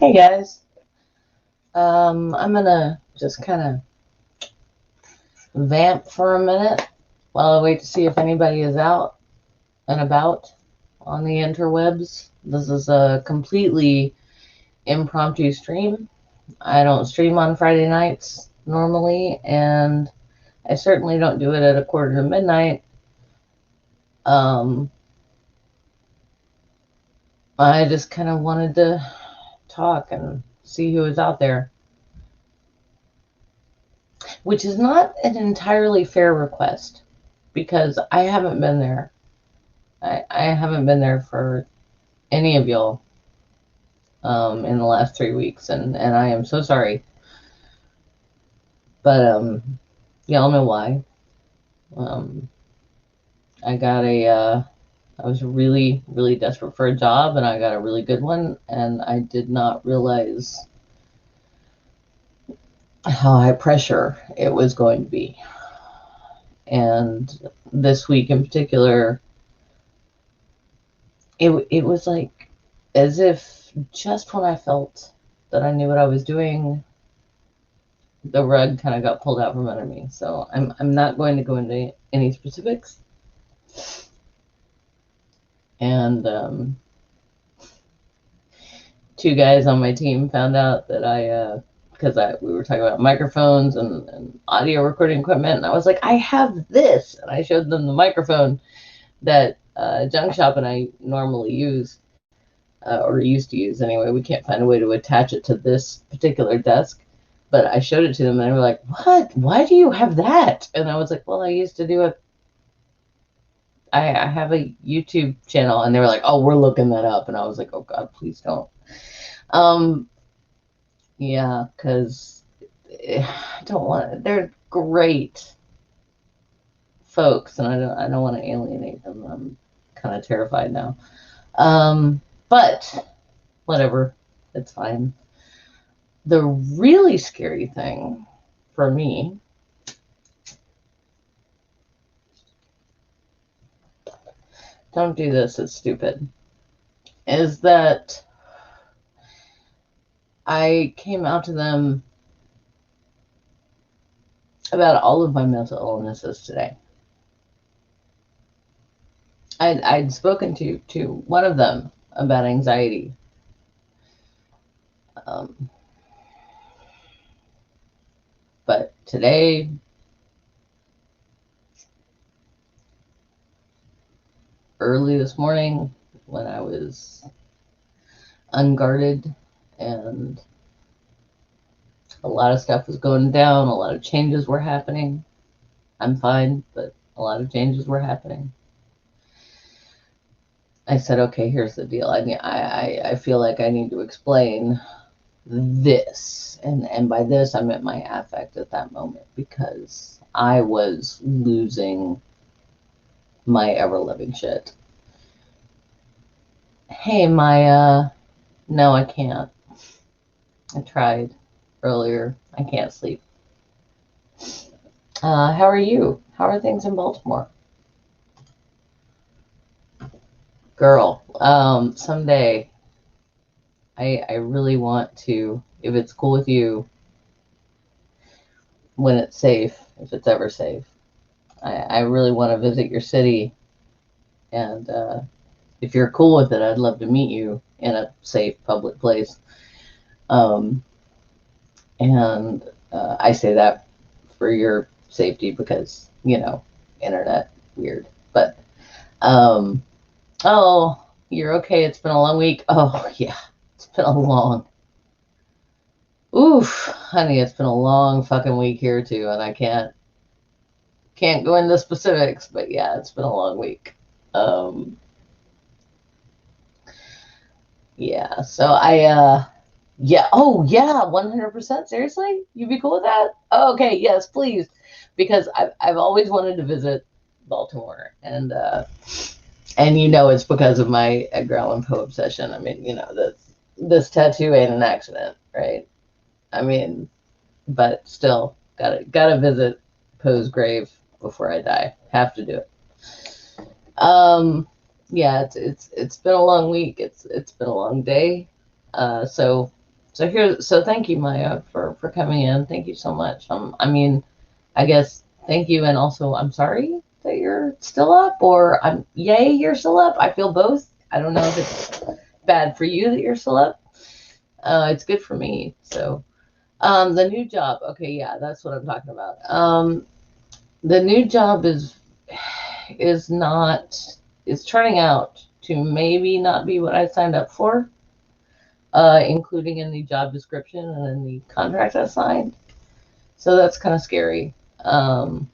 Hey guys, I'm gonna just kind of vamp for a minute while I wait to see if anybody is out and about on the interwebs. This is a completely impromptu stream. I don't stream on Friday nights normally, and I certainly don't do it at 1:45. Um, I just kind of wanted to talk and see who is out there, which is not an entirely fair request because I haven't been there. I haven't been there for any of y'all in the last 3 weeks, and I am so sorry. But y'all know why. Um, I was really, really desperate for a job, and I got a really good one, and I did not realize how high pressure it was going to be. And this week in particular, it was like as if just when I felt that I knew what I was doing, the rug kind of got pulled out from under me. So I'm not going to go into any specifics. And two guys on my team found out that because we were talking about microphones and audio recording equipment, and I was like, I have this, and I showed them the microphone that Junk Shop and I normally use, or used to use anyway. We can't find a way to attach it to this particular desk. But I showed it to them, and they were like, what? Why do you have that? And I was like, well, I used to do it. I have a YouTube channel. And they were like, oh, we're looking that up. And I was like, oh, God, please don't. Yeah, because I don't want to. They're great folks, and I don't want to alienate them. I'm kind of terrified now. But whatever. It's fine. The really scary thing for me, don't do this, it's stupid, is that I came out to them about all of my mental illnesses today. I'd spoken to one of them about anxiety. But today, early this morning, when I was unguarded and a lot of stuff was going down, a lot of changes were happening. I'm fine, but a lot of changes were happening. I said, okay, here's the deal. I feel like I need to explain this. And by this, I meant my affect at that moment, because I was losing my ever-living shit. Hey, Maya. No, I can't. I tried earlier. I can't sleep. How are you? How are things in Baltimore? Girl, someday I really want to, if it's cool with you, when it's safe, if it's ever safe, I really want to visit your city. And if you're cool with it, I'd love to meet you in a safe public place. And I say that for your safety because, internet, weird. But, oh, you're okay. It's been a long week. Oh, yeah, it's been a long. Oof, honey, it's been a long fucking week here too, and I can't go into specifics, but yeah, it's been a long week. Yeah, so yeah, oh yeah, 100%. Seriously, you'd be cool with that? Oh, okay, yes, please, because I've always wanted to visit Baltimore, and it's because of my Edgar Allan Poe obsession. I mean, this tattoo ain't an accident, right? I mean, but still, gotta visit Poe's grave before I die. Have to do it. Yeah, it's been a long week. It's been a long day. So So thank you, Maya, for coming in. Thank you so much. I mean, I guess thank you, and also I'm sorry that you're still up, or I'm yay you're still up. I feel both. I don't know if it's bad for you that you're still up. It's good for me. So, the new job. Okay, yeah, that's what I'm talking about. The new job is not is turning out to maybe not be what I signed up for, including in the job description and in the contract I signed. So that's kind of scary. Um,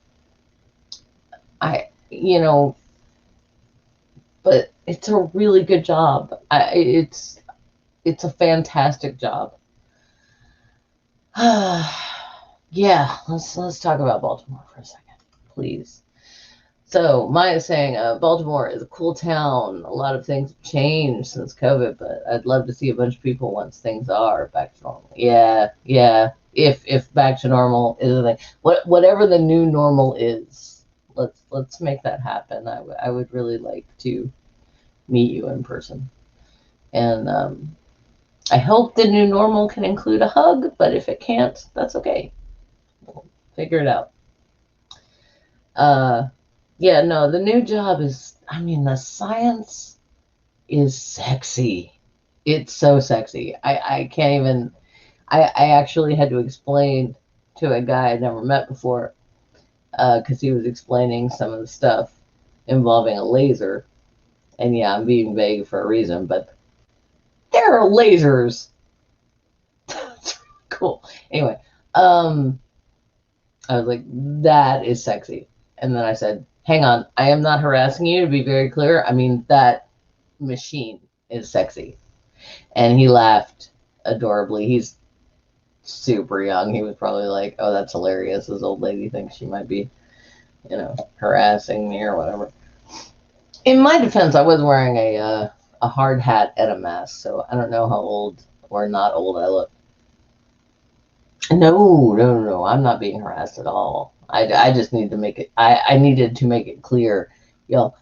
I, you know, but it's a really good job. It's a fantastic job. Yeah, let's talk about Baltimore for a second, please. So Maya's saying Baltimore is a cool town. A lot of things have changed since COVID, but I'd love to see a bunch of people once things are back to normal. Yeah, yeah. If back to normal is a thing, whatever the new normal is, let's make that happen. I would really like to meet you in person, and I hope the new normal can include a hug. But if it can't, that's okay. We'll figure it out. Uh, Yeah, no, the new job is, I mean, the science is sexy. It's so sexy. I can't even, I actually had to explain to a guy I'd never met before, because he was explaining some of the stuff involving a laser. And yeah, I'm being vague for a reason, but there are lasers. That's cool. Anyway, um, I was like, that is sexy. And then I said, hang on, I am not harassing you, to be very clear. I mean, that machine is sexy. And he laughed adorably. He's super young. He was probably like, oh, that's hilarious. This old lady thinks she might be, harassing me or whatever. In my defense, I was wearing a hard hat and a mask, so I don't know how old or not old I look. No, no, no, no. I'm not being harassed at all. I just need to make it. I needed to make it clear, y'all.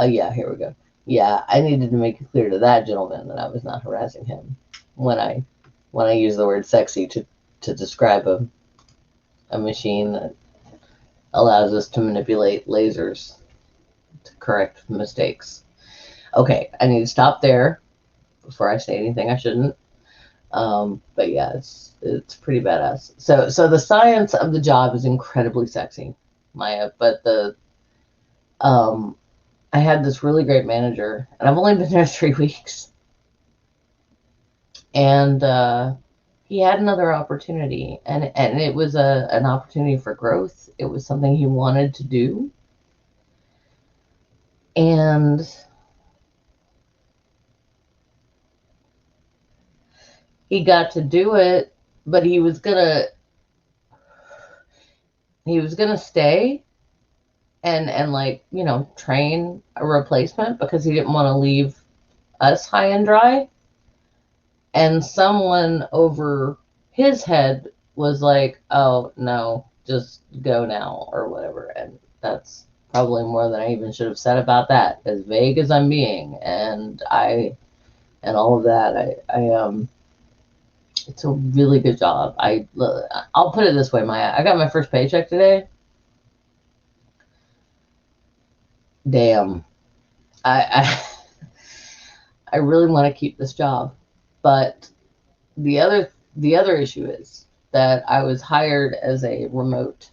Yeah, here we go. Yeah, I needed to make it clear to that gentleman that I was not harassing him when I use the word sexy to describe a machine that allows us to manipulate lasers to correct mistakes. Okay, I need to stop there before I say anything I shouldn't. But yeah, it's pretty badass. So the science of the job is incredibly sexy, Maya. But I had this really great manager, and I've only been there 3 weeks, and he had another opportunity, and it was an opportunity for growth. It was something he wanted to do, and he got to do it, but he was gonna stay and like train a replacement because he didn't want to leave us high and dry. And someone over his head was like, oh no, just go now or whatever. And that's probably more than I even should have said about that, as vague as I'm being. And all of that, it's a really good job. I'll put it this way, Maya. I got my first paycheck today. Damn. I I really want to keep this job. But the other issue is that I was hired as a remote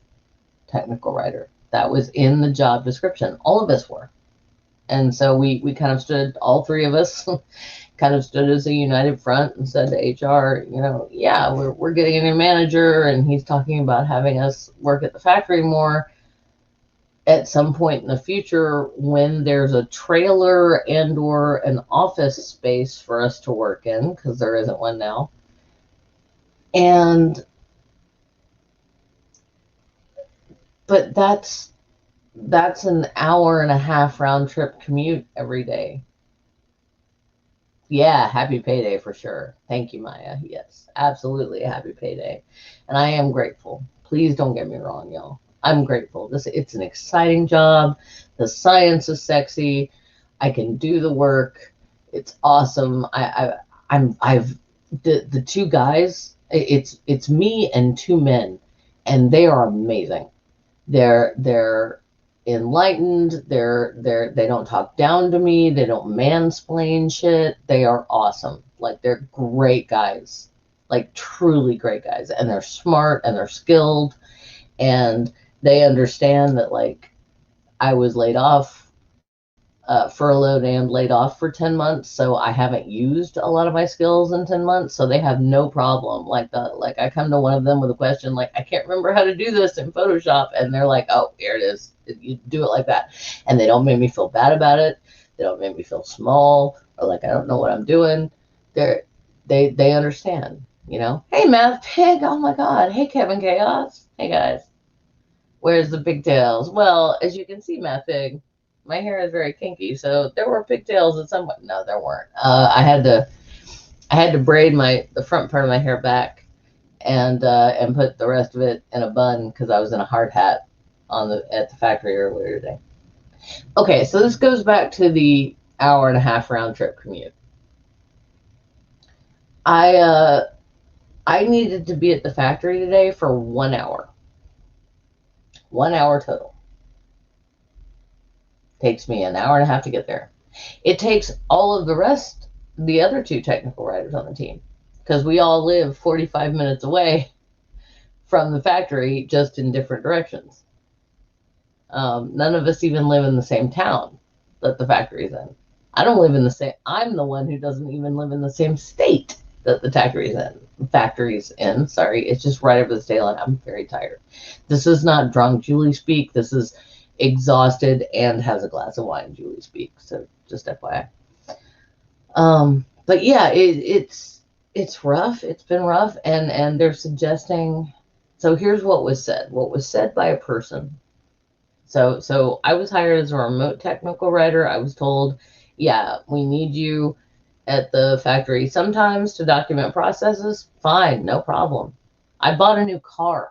technical writer. That was in the job description. All of us were. And so we kind of stood, all three of us kind of stood as a united front and said to HR, yeah, we're getting a new manager, and he's talking about having us work at the factory more at some point in the future when there's a trailer and or an office space for us to work in, because there isn't one now. But that's an hour and a half round trip commute every day. Yeah, happy payday for sure. Thank you, Maya. Yes, absolutely a happy payday. And I am grateful. Please don't get me wrong, y'all. I'm grateful. It's an exciting job. The science is sexy. I can do the work. It's awesome. I've the two guys, it's me and two men, and they are amazing. They're enlightened. They don't talk down to me. They don't mansplain shit. They are awesome. Like, they're great guys, like truly great guys, and they're smart and they're skilled, and they understand that, like, I was laid off, furloughed and laid off for 10 months, so I haven't used a lot of my skills in 10 months, so they have no problem. Like I come to one of them with a question, like, I can't remember how to do this in Photoshop, and they're like, oh, here it is. You do it like that. And they don't make me feel bad about it. They don't make me feel small or like I don't know what I'm doing. They understand, you know. Hey, Math Pig. Oh my God. Hey, Kevin Chaos. Hey, guys. Where's the pigtails? Well, as you can see, Math Pig, my hair is very kinky, so there were pigtails at some point. No, there weren't. I had to braid the front part of my hair back and put the rest of it in a bun because I was in a hard hat at the factory earlier today. Okay, so this goes back to the hour-and-a-half round trip commute. I needed to be at the factory today for 1 hour. 1 hour total. Takes me an hour and a half to get there. It takes all of the other two technical writers on the team, because we all live 45 minutes away from the factory, just in different directions. None of us even live in the same town that the factory's in. I'm the one who doesn't even live in the same state that the factory's in. Sorry, it's just right over the state line. I'm very tired. This is not drunk Julie speak. This is exhausted and has a glass of wine Julie speak. So just FYI. But yeah, it's rough. It's been rough, and they're suggesting. So here's what was said. What was said by a person. So I was hired as a remote technical writer. I was told, yeah, we need you at the factory sometimes to document processes. Fine, no problem. I bought a new car.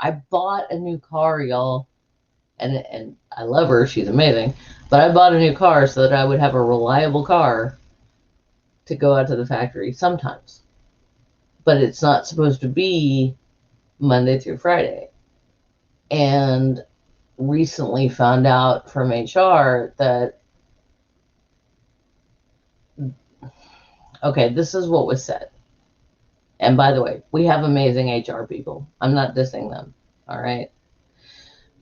Y'all. And I love her. She's amazing. But I bought a new car so that I would have a reliable car to go out to the factory sometimes. But it's not supposed to be Monday through Friday. And recently found out from HR that, okay, this is what was said. And by the way, we have amazing HR people. I'm not dissing them. All right.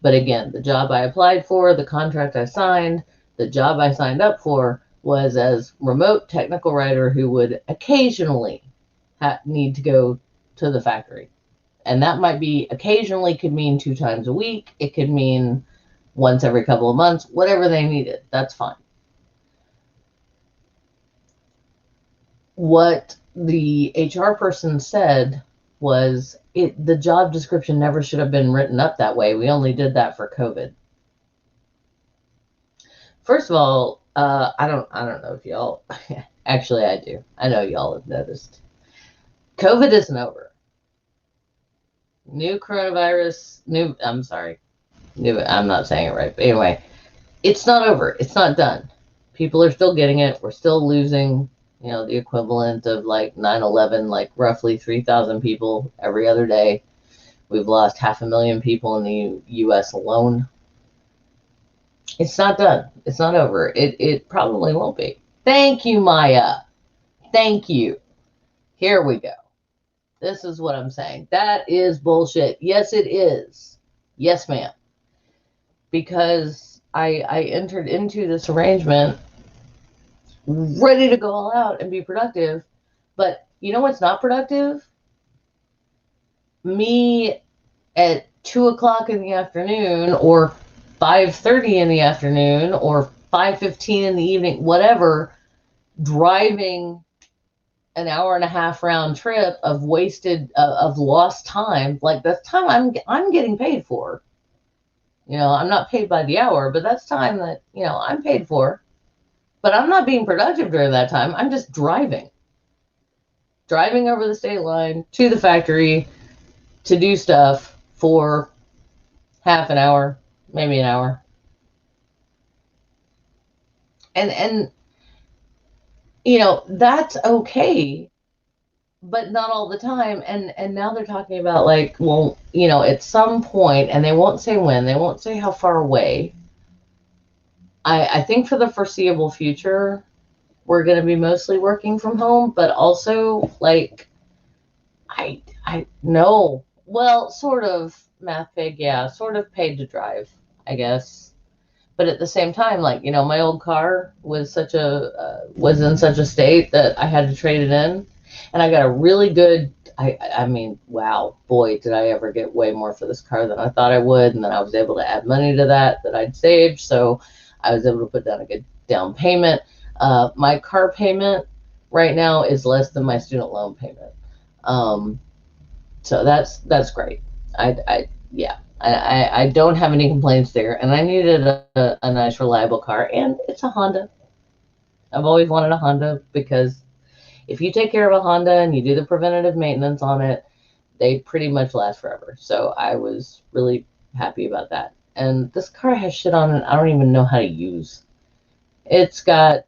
But again, the job I applied for, the contract I signed, the job I signed up for was as remote technical writer who would occasionally need to go to the factory. And that might be occasionally, could mean 2 times a week. It could mean once every couple of months, whatever they needed. That's fine. What the HR person said was the job description never should have been written up that way. We only did that for COVID. First of all, I don't know if y'all, actually I do. I know y'all have noticed. COVID isn't over. I'm not saying it right, but anyway, it's not over. It's not done. People are still getting it. We're still losing, the equivalent of like 9/11, like roughly 3,000 people every other day. We've lost 500,000 people in the U.S. alone. It's not done. It's not over. It probably won't be. Thank you, Maya. Thank you. Here we go. This is what I'm saying. That is bullshit. Yes, it is. Yes, ma'am. Because I entered into this arrangement ready to go all out and be productive. But you know what's not productive? Me at 2:00 in the afternoon, or 5:30 in the afternoon, or 5:15 in the evening, whatever, driving an hour and a half round trip of wasted, of lost time. Like, that's time I'm getting paid for. I'm not paid by the hour, but that's time that, I'm paid for. But I'm not being productive during that time. I'm just driving over the state line to the factory to do stuff for half an hour, maybe an hour. And that's okay but not all the time. And now they're talking about like, well, at some point, and they won't say when, they won't say how far away. I think for the foreseeable future, we're going to be mostly working from home, but also like I know, well, sort of math pig, yeah, sort of paid to drive, I guess. But at the same time, like, my old car was in such a state that I had to trade it in, and I got a really good. I mean, wow, boy, did I ever get way more for this car than I thought I would, and then I was able to add money to that I'd saved, so I was able to put down a good down payment. My car payment right now is less than my student loan payment, um, so that's great. Yeah, I don't have any complaints there, and I needed a nice reliable car, and it's a Honda. I've always wanted a Honda because if you take care of a Honda and you do the preventative maintenance on it, they pretty much last forever. So I was really happy about that. And this car has shit on it I don't even know how to use. It's got,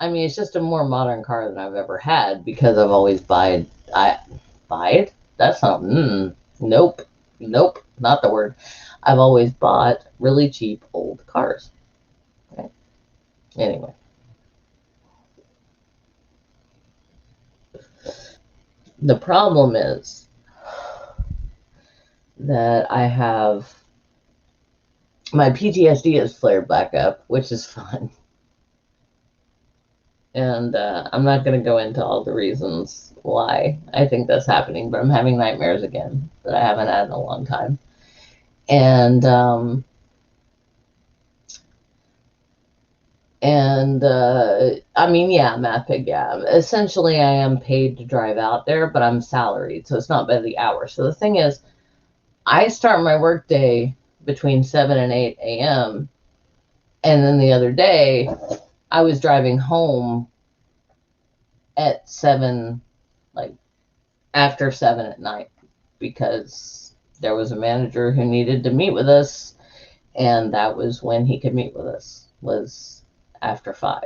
I mean, it's just a more modern car than I've ever had because I've always buy it? That's not, nope, nope, not the word. I've always bought really cheap old cars. Okay. Anyway, the problem is that I have my PTSD has flared back up, which is fun. And I'm not going to go into all the reasons why I think that's happening, but I'm having nightmares again that I haven't had in a long time. And I mean, yeah, math pig, yeah. Essentially, I am paid to drive out there, but I'm salaried, so it's not by the hour. So the thing is, I start my workday between 7 and 8 a.m. And then the other day, I was driving home at 7, like after 7 at night, because there was a manager who needed to meet with us, and that was when he could meet with us, was after 5.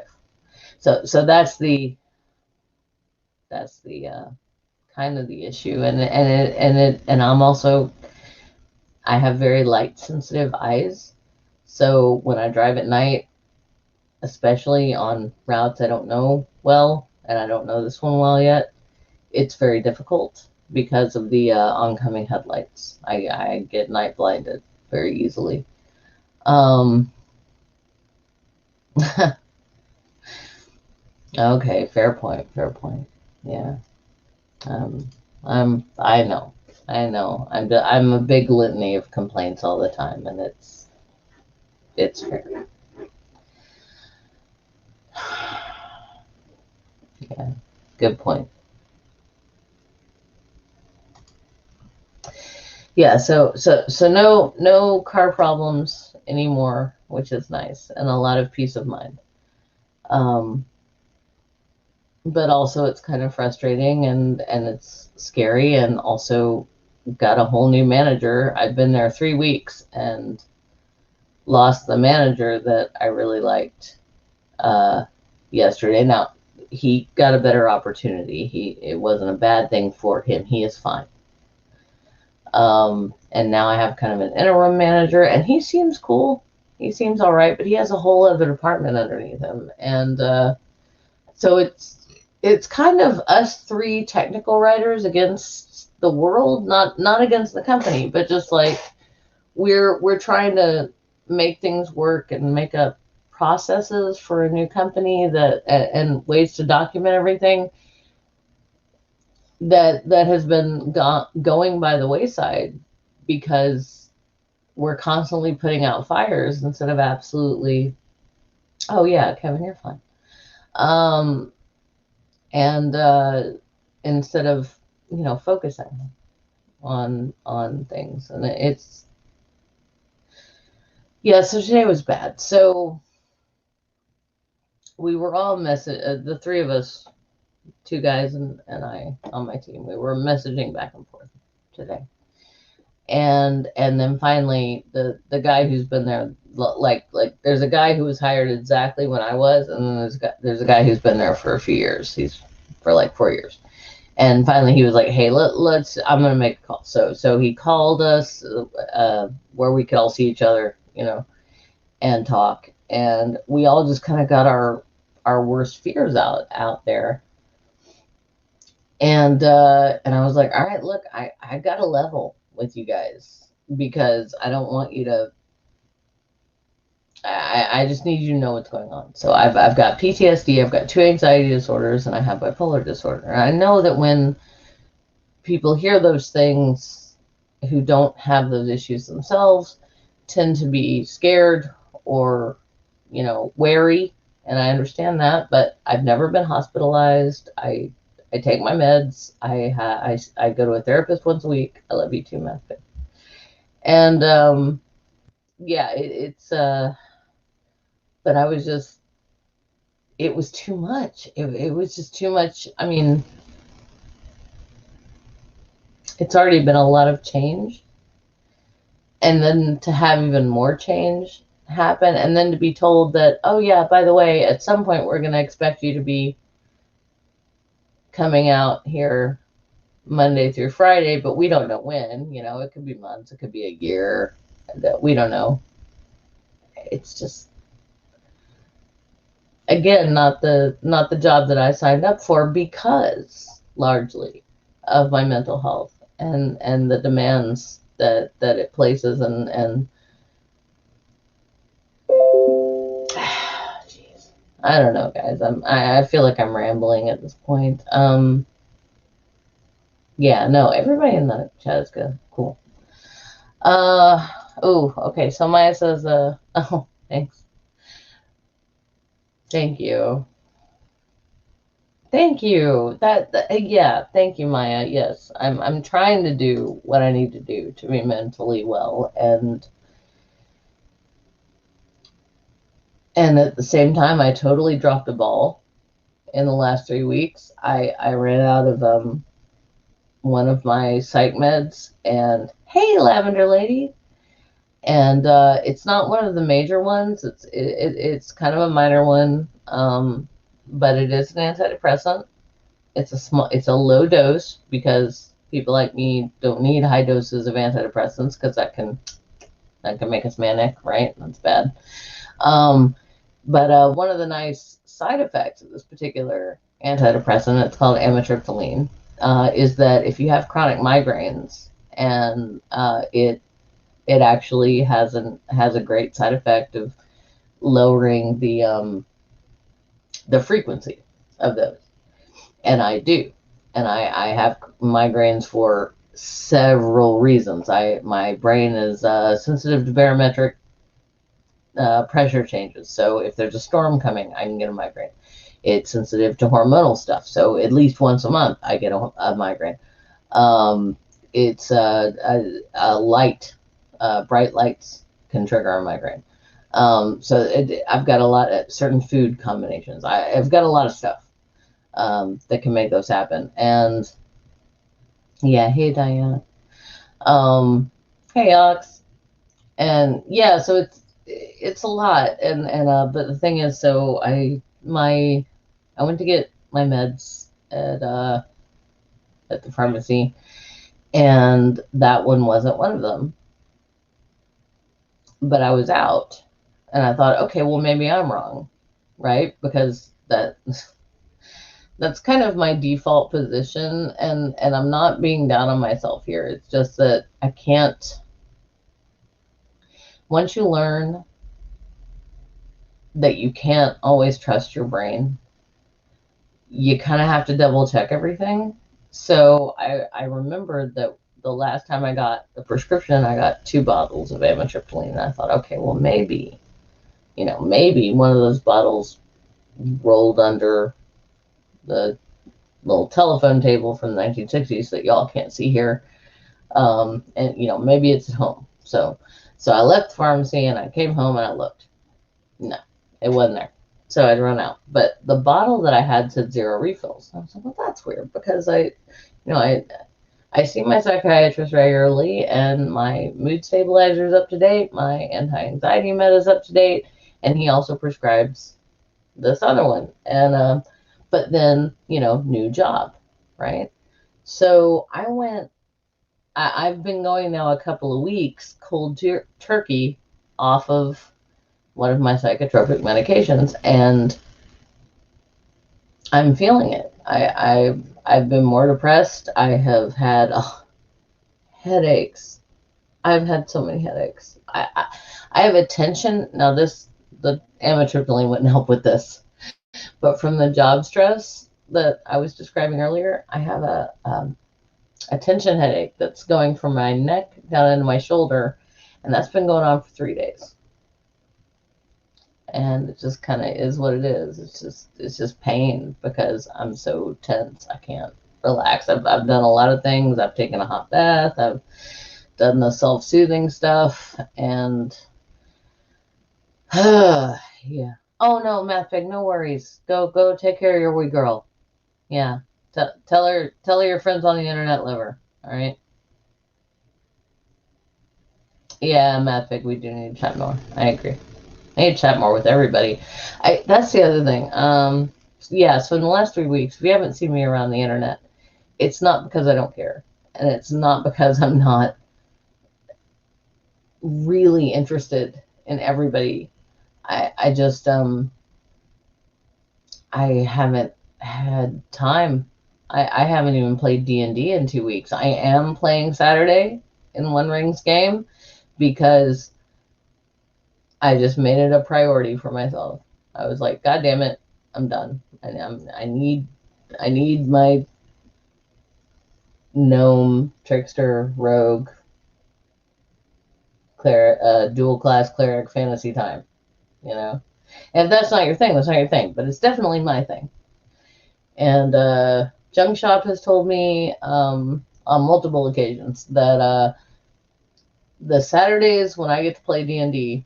So that's the kind of the issue, and I'm also, I have very light sensitive eyes, so when I drive at night, especially on routes I don't know well, and I don't know this one well yet, it's very difficult because of the oncoming headlights. I get night blinded very easily. Um, okay, fair point, fair point. Yeah. Um, I know. I'm a big litany of complaints all the time, and it's fair. Yeah, good point. Yeah, so no car problems anymore, which is nice, and a lot of peace of mind. Um, but also it's kind of frustrating, and it's scary, and also got a whole new manager. I've been there 3 weeks and lost the manager that I really liked yesterday. Now he got a better opportunity. It wasn't a bad thing for him. He is fine. And now I have kind of an interim manager, and he seems cool. He seems all right, but he has a whole other department underneath him, and so it's kind of us three technical writers against the world, not against the company, but just like we're trying to make things work and make up processes for a new company that and ways to document everything that has been going by the wayside because we're constantly putting out fires instead of absolutely, oh yeah, Kevin, you're fine. Um, and instead of focusing on things, and it's, yeah. So today was bad. So we were all the three of us, two guys and I on my team, we were messaging back and forth today. And then finally the guy who's been there, like there's a guy who was hired exactly when I was, and then there's a guy who's been there for a few years. He's for like 4 years. And finally he was like, hey, let's, I'm going to make a call. So he called us, where we could all see each other, and talk. And we all just kind of got our worst fears out there. And I was like, all right, look, I got to level with you guys, because I don't want you to, I just need you to know what's going on. So I've got PTSD, I've got 2 anxiety disorders, and I have bipolar disorder. And I know that when people hear those things who don't have those issues themselves tend to be scared or, wary. And I understand that, but I've never been hospitalized. I take my meds. I go to a therapist once a week. I love you too, Matthew. And yeah, it's but I was just, it was too much. It was just too much. I mean, it's already been a lot of change, and then to have even more change happen, and then to be told that, oh yeah, by the way, at some point we're going to expect you to be coming out here Monday through Friday, but we don't know when. It could be months, it could be a year, that we don't know. It's just, again, not the job that I signed up for, because largely of my mental health and the demands that it places. And jeez, I don't know, guys. I feel like I'm rambling at this point. Yeah, no, everybody in the chat is good. Cool. Oh, okay. So Maya says, oh, thanks. Thank you. Thank you. Yeah, thank you, Maya. Yes, I'm trying to do what I need to do to be mentally well, and at the same time, I totally dropped the ball in the last 3 weeks. I ran out of one of my psych meds, and hey, Lavender Lady, and it's not one of the major ones. It's kind of a minor one, but it is an antidepressant. It's a low dose, because people like me don't need high doses of antidepressants, because that can make us manic, right? That's bad. But one of the nice side effects of this particular antidepressant, it's called amitriptyline, is that if you have chronic migraines, and it actually has a great side effect of lowering the frequency of those. And I do. And I have migraines for several reasons. My brain is sensitive to barometric pressure changes. So if there's a storm coming, I can get a migraine. It's sensitive to hormonal stuff. So at least once a month, I get a migraine. It's a light, bright lights can trigger a migraine. So I've got a lot of certain food combinations. I've got a lot of stuff that can make those happen. And yeah, hey Diana, hey Ox, and yeah, so it's a lot. And but the thing is, so I went to get my meds at the pharmacy, and that one wasn't one of them. But I was out, and I thought, okay, well, maybe I'm wrong, right? Because that's kind of my default position, and I'm not being down on myself here. It's just that I can't. Once you learn that you can't always trust your brain, you kind of have to double check everything. So I remembered that the last time I got the prescription, I got 2 bottles of amitriptyline, and I thought, okay, well, maybe one of those bottles rolled under the little telephone table from the 1960s that y'all can't see here, and maybe it's at home. So I left the pharmacy, and I came home, and I looked. No, it wasn't there. So I'd run out. But the bottle that I had said 0 refills. I was like, well, that's weird, because I see my psychiatrist regularly, and my mood stabilizer is up to date, my anti-anxiety med is up to date, and he also prescribes this other one. And but then, new job, right? So I've been going now a couple of weeks cold turkey off of one of my psychotropic medications, and I'm feeling it. I've been more depressed. I have had headaches. I've had so many headaches. I have a tension. Now the amitriptyline wouldn't help with this, but from the job stress that I was describing earlier, I have a tension headache that's going from my neck down into my shoulder, and that's been going on for 3 days. And it just kind of is what it is. It's just pain because I'm so tense. I can't relax. I've done a lot of things. I've taken a hot bath. I've done the self-soothing stuff, and yeah. Oh no, Math Pig, no worries. Go take care of your wee girl. Yeah. Tell her your friends on the internet love her. All right. Yeah, Math Pig, we do need to chat more. I agree. I need to chat more with everybody. That's the other thing. Yeah, so in the last 3 weeks, if you haven't seen me around the internet, it's not because I don't care. And it's not because I'm not really interested in everybody. I just I haven't had time. I haven't even played D&D in 2 weeks. I am playing Saturday in One Rings game because I just made it a priority for myself. I was like, God damn it, I'm done. I need my gnome, trickster, rogue, dual class cleric fantasy time. You know, and if that's not your thing, that's not your thing. But it's definitely my thing. And Junk Shop has told me on multiple occasions that the Saturdays when I get to play D&D,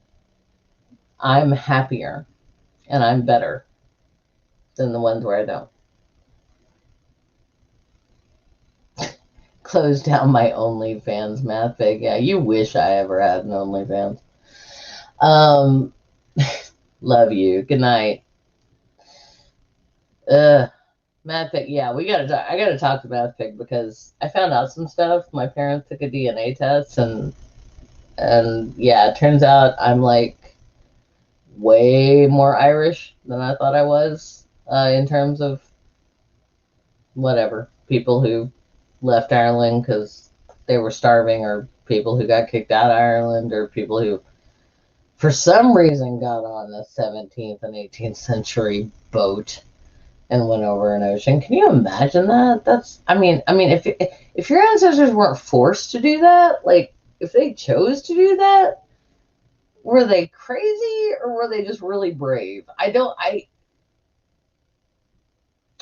I'm happier and I'm better than the ones where I don't. Close down my OnlyFans, Math Pig. Yeah, you wish I ever had an OnlyFans. Love you. Good night. Math Pig. Yeah, we gotta talk. I gotta talk to Math Pig because I found out some stuff. My parents took a DNA test, and yeah, it turns out I'm like way more Irish than I thought I was in terms of whatever people who left Ireland because they were starving, or people who got kicked out of Ireland, or people who for some reason got on the 17th and 18th century boat and went over an ocean. Can you imagine that? I mean, if your ancestors weren't forced to do that, like if they chose to do that, were they crazy or were they just really brave? I don't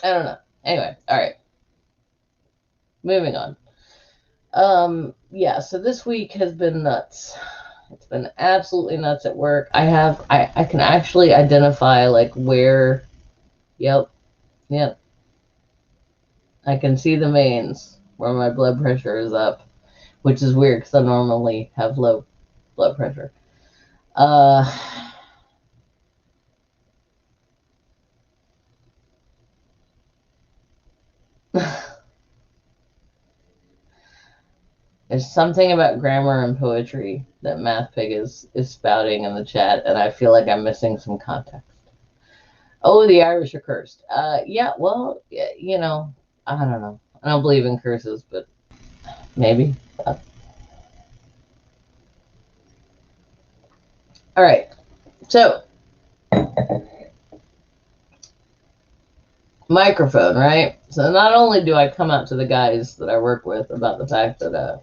know. Anyway, all right. Moving on. Yeah, so this week has been nuts. It's been absolutely nuts at work. I can actually identify like where, yep. I can see the veins where my blood pressure is up, which is weird because I normally have low blood pressure. There's something about grammar and poetry that Math Pig is spouting in the chat, and I feel like I'm missing some context. Oh, the Irish are cursed. Yeah, well, you know, I don't know. I don't believe in curses, but maybe. All right. So, microphone, right? So not only do I come out to the guys that I work with about the fact that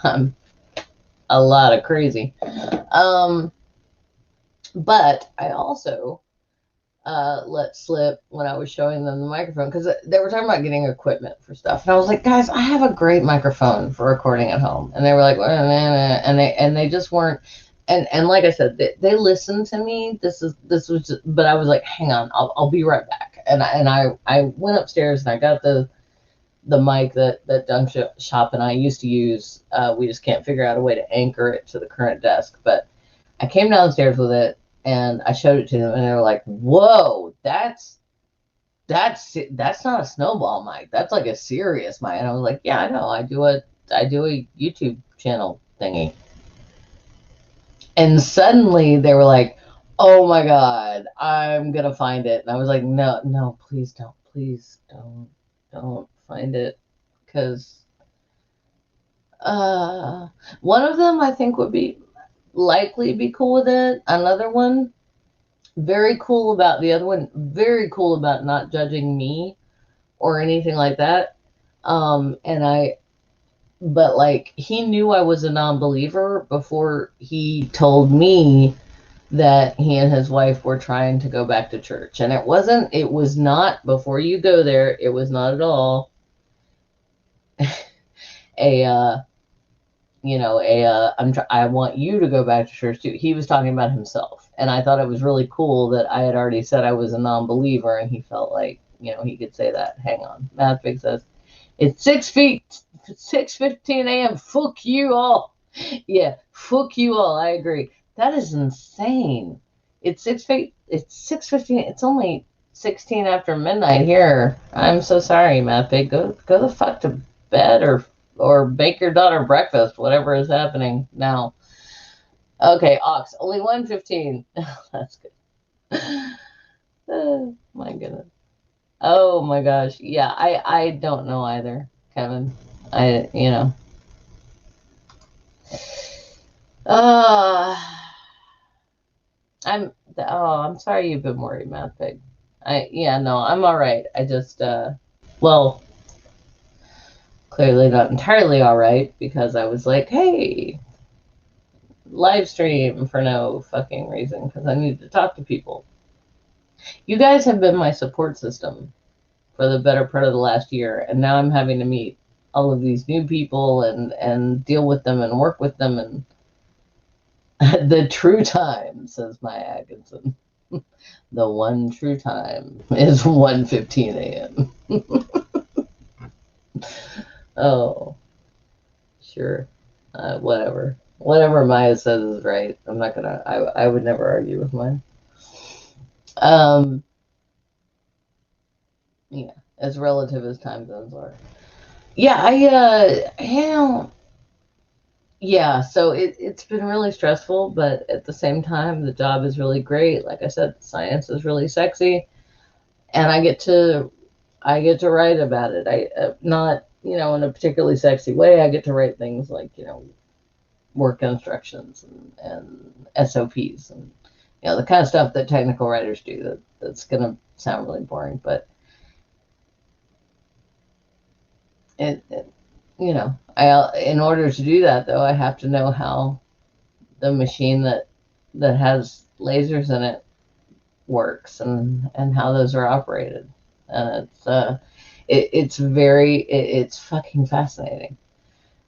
I'm a lot of crazy, but I also let slip when I was showing them the microphone because they were talking about getting equipment for stuff, and I was like, guys, I have a great microphone for recording at home, and they were like, and they just weren't. And like I said, they listened to me. This was just, but I was like, hang on, I'll be right back. And I went upstairs and I got the mic that Dunk Shop and I used to use. We just can't figure out a way to anchor it to the current desk. But I came downstairs with it and I showed it to them, and they were like, whoa, that's that's not a snowball mic. That's like a serious mic. And I was like, yeah, I know. I do a YouTube channel thingy. And suddenly they were like, oh my God, I'm gonna find it. And I was like, no, no, please don't find it. Because one of them I think would be likely be cool with it. Another one, very cool about the other one, very cool about not judging me or anything like that. And but like he knew I was a non-believer before he told me that he and his wife were trying to go back to church. And it was not, before you go there, it was not at all a, I want you to go back to church too. He was talking about himself. And I thought it was really cool that I had already said I was a non-believer and he felt like, he could say that. Hang on. Math Big says, it's 6:15 a.m. Fuck you all. Yeah, fuck you all. I agree. That is insane. It's 6:15. It's only 16 after midnight here. I'm so sorry, Matt Big. Go the fuck to bed or bake your daughter breakfast, whatever is happening now. Okay, Ox, only 1:15. That's good. Oh, my goodness. Oh my gosh. Yeah, I don't know either, Kevin. I. Uh I'm sorry you've been worried, Math Pig. No, I'm all right. I just well, clearly not entirely all right because I was like, hey, live stream for no fucking reason because I need to talk to people. You guys have been my support system for the better part of the last year, and now I'm having to meet all of these new people and deal with them and work with them and the true time, says Maya Atkinson. The one true time is 1:15 a.m. Oh, sure. Whatever. Whatever Maya says is right. I'm not gonna. I would never argue with mine. Yeah, as relative as time zones are. Yeah, yeah. So it's been really stressful, but at the same time, the job is really great. Like I said, science is really sexy, and I get to write about it. Not in a particularly sexy way. I get to write things like work instructions and SOPs and the kind of stuff that technical writers do. That's gonna sound really boring, but it I in order to do that though, I have to know how the machine that has lasers in it works and how those are operated, and it's fucking fascinating.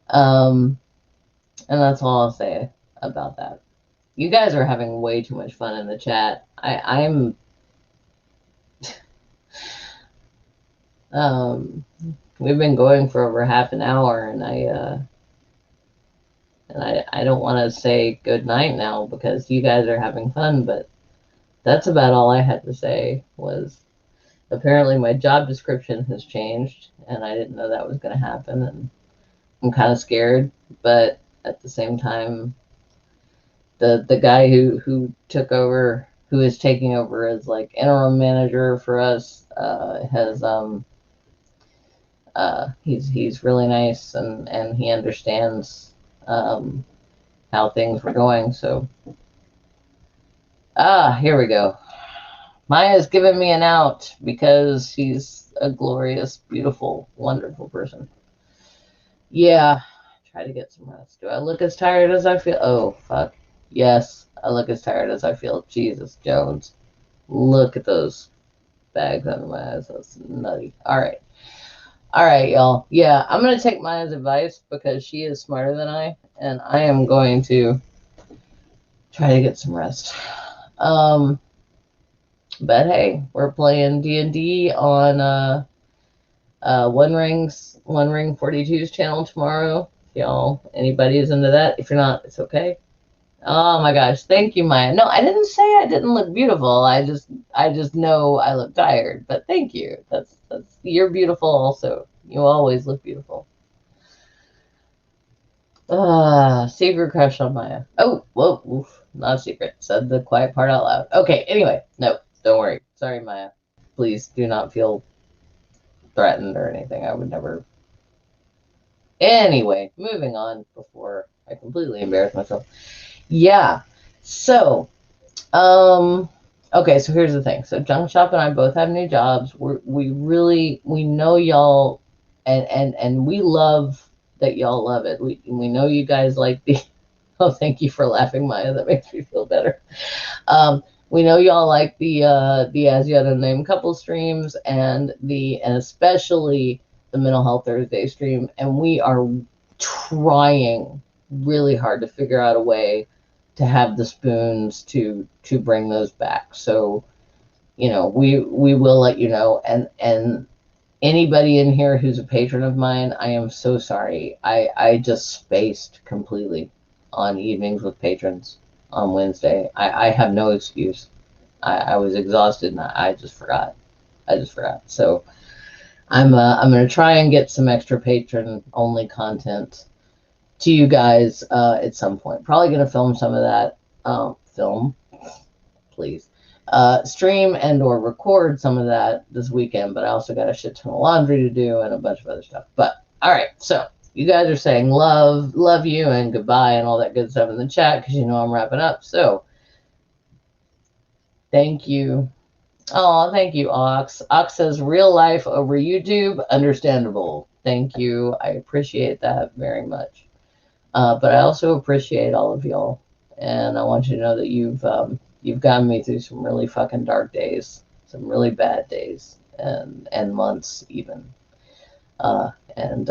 And that's all I'll say about that. You guys are having way too much fun in the chat. I'm we've been going for over half an hour, and I don't want to say good night now because you guys are having fun, but that's about all I had to say. Was apparently my job description has changed, and I didn't know that was going to happen, and I'm kind of scared, but at the same time, the guy who took over, who is taking over as like interim manager for us, has he's really nice, and he understands how things were going. So here we go. Maya's given me an out because she's a glorious, beautiful, wonderful person. Yeah, try to get some rest. Do I look as tired as I feel? Oh, fuck. Yes, I look as tired as I feel. Jesus, Jones. Look at those bags under my eyes. That's nutty. All right, y'all. Yeah, I'm going to take Maya's advice because she is smarter than I, and I am going to try to get some rest. But hey, we're playing D&D on One Ring 42's channel tomorrow. If y'all, anybody is into that. If you're not, it's okay. Oh my gosh, thank you, Maya. No, I didn't say I didn't look beautiful. I I just know I look tired. But thank you. That's you're beautiful also. You always look beautiful. Secret crush on Maya. Oh, whoa, oof, not a secret. Said the quiet part out loud. Okay, anyway, no, don't worry. Sorry, Maya. Please do not feel threatened or anything. I would never. Anyway, moving on before I completely embarrass myself. Yeah. So, okay, so here's the thing. So Junk Shop and I both have new jobs. We know y'all, and we love that y'all love it. We know you guys like the. Oh, thank you for laughing, Maya. That makes me feel better. Um, we know y'all like the As Yet Unnamed couple streams and especially the Mental Health Thursday stream, and we are trying really hard to figure out a way to have the spoons to bring those back. So, we will let you know, and anybody in here who's a patron of mine, I am so sorry. I just spaced completely on evenings with patrons on Wednesday. I have no excuse. I was exhausted and I just forgot. So I'm gonna try and get some extra patron only content to you guys at some point. Probably gonna film some of that. Film, please. Stream and or record some of that this weekend, but I also got a shit ton of laundry to do and a bunch of other stuff. But all right, so you guys are saying love you and goodbye and all that good stuff in the chat because you know I'm wrapping up. So thank you. Oh, thank you, Ox. Ox says real life over YouTube. Understandable. Thank you. I appreciate that very much. But I also appreciate all of y'all, and I want you to know that you've gotten me through some really fucking dark days, some really bad days, and months even. And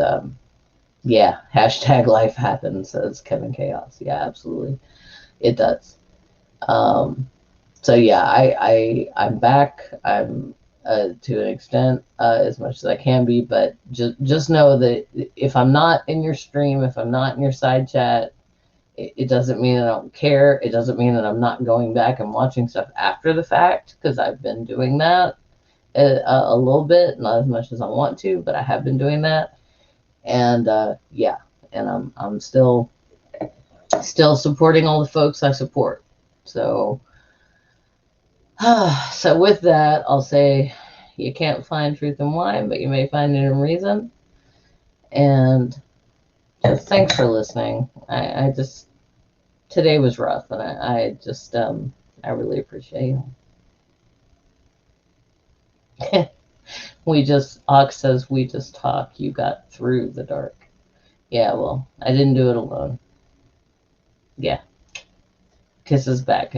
yeah, hashtag life happens, says Kevin Chaos. Yeah, absolutely, it does. So yeah, I'm back. I'm to an extent as much as I can be, but just know that if I'm not in your stream, if I'm not in your side chat, it doesn't mean I don't care. It doesn't mean that I'm not going back and watching stuff after the fact, because I've been doing that a little bit, not as much as I want to, but I have been doing that. And yeah, and I'm still supporting all the folks I support. So so with that, I'll say you can't find truth in wine, but you may find it in reason. And just thanks for listening. I just today was rough, and I just I really appreciate you. Ox says we just talk. You got through the dark. Yeah, well, I didn't do it alone. Yeah. Kisses back.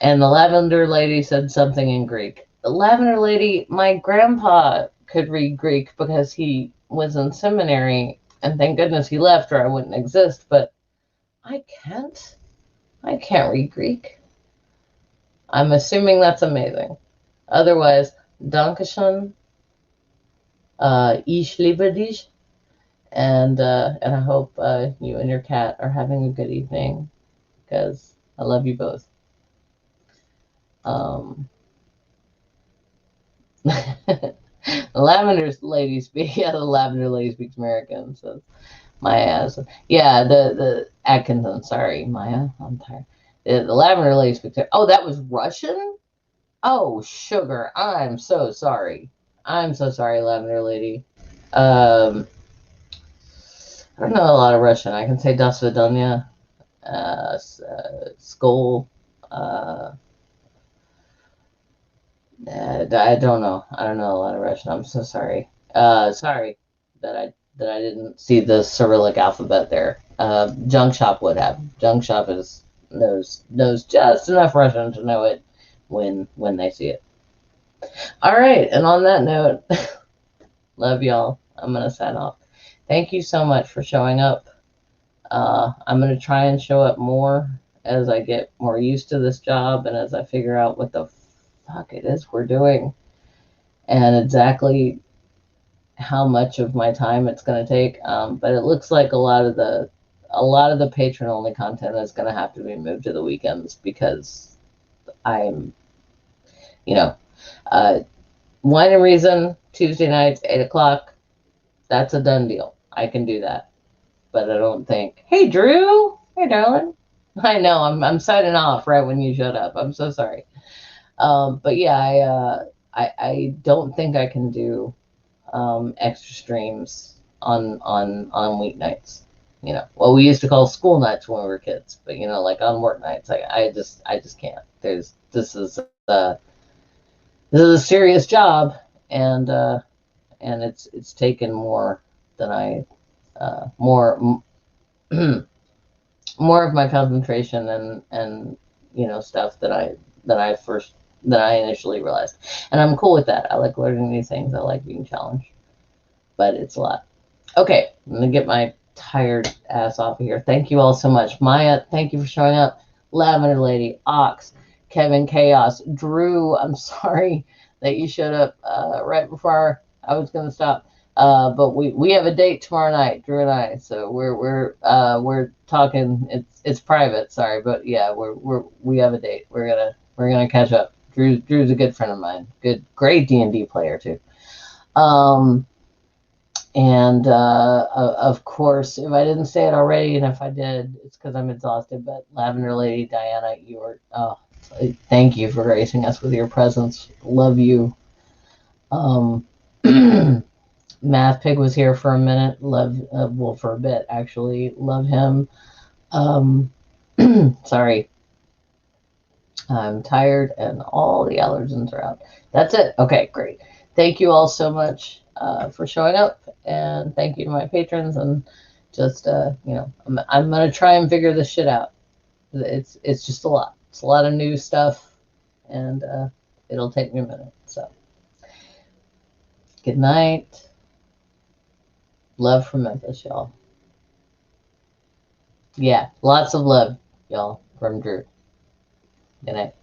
And the lavender lady said something in Greek. The lavender lady, my grandpa could read Greek because he was in seminary, and thank goodness he left or I wouldn't exist, but I can't. I can't read Greek. I'm assuming that's amazing. Otherwise, Dankeschön, ich liebe dich, and I hope you and your cat are having a good evening, because I love you both. The lavender lady speaks. Yeah, the lavender lady speaks American. So my ass. Yeah, the Atkinson. Sorry, Maya. I'm tired. The lavender lady speaks. Oh, that was Russian. Oh, sugar. I'm so sorry. I'm so sorry, lavender lady. I don't know a lot of Russian. I can say Das Vidanya, Skol. I don't know. I don't know a lot of Russian. I'm so sorry. Sorry that I didn't see the Cyrillic alphabet there. Junk Shop would have. Junk Shop knows just enough Russian to know it when they see it. All right, and on that note, love y'all. I'm gonna sign off. Thank you so much for showing up. I'm gonna try and show up more as I get more used to this job and as I figure out what the fuck it is we're doing and exactly how much of my time it's going to take. But it looks like a lot of the patron only content is going to have to be moved to the weekends because I'm, you know, Wine and Reason, Tuesday nights, 8 o'clock. That's a done deal. I can do that. But I don't think, hey, Drew, hey, darling. I know, I'm signing off right when you shut up. I'm so sorry. But yeah, I don't think I can do extra streams on weeknights. Well, we used to call school nights when we were kids, but like on work nights, I just can't. This is a serious job, and it's taken more than I more more of my concentration and stuff that I initially realized, and I'm cool with that. I like learning new things. I like being challenged, but it's a lot. Okay, I'm gonna get my tired ass off of here. Thank you all so much. Maya, thank you for showing up. Lavender Lady, Ox, Kevin Chaos, Drew, I'm sorry that you showed up right before I was gonna stop. But we have a date tomorrow night, Drew and I. So we're talking. It's private, sorry, but yeah, we have a date. We're gonna catch up. Drew's a good friend of mine. Great D&D player too. And of course, if I didn't say it already, and if I did, it's because I'm exhausted. But Lavender Lady, Diana, thank you for gracing us with your presence. Love you. Math Pig was here for a minute. Well, for a bit actually. Love him. Sorry, I'm tired and all the allergens are out. That's it. Okay, great. Thank you all so much for showing up, and thank you to my patrons. And just I'm gonna try and figure this shit out. It's just a lot. It's a lot of new stuff, and it'll take me a minute. So, good night. Love from Memphis, y'all. Yeah, lots of love, y'all, from Drew. Good night.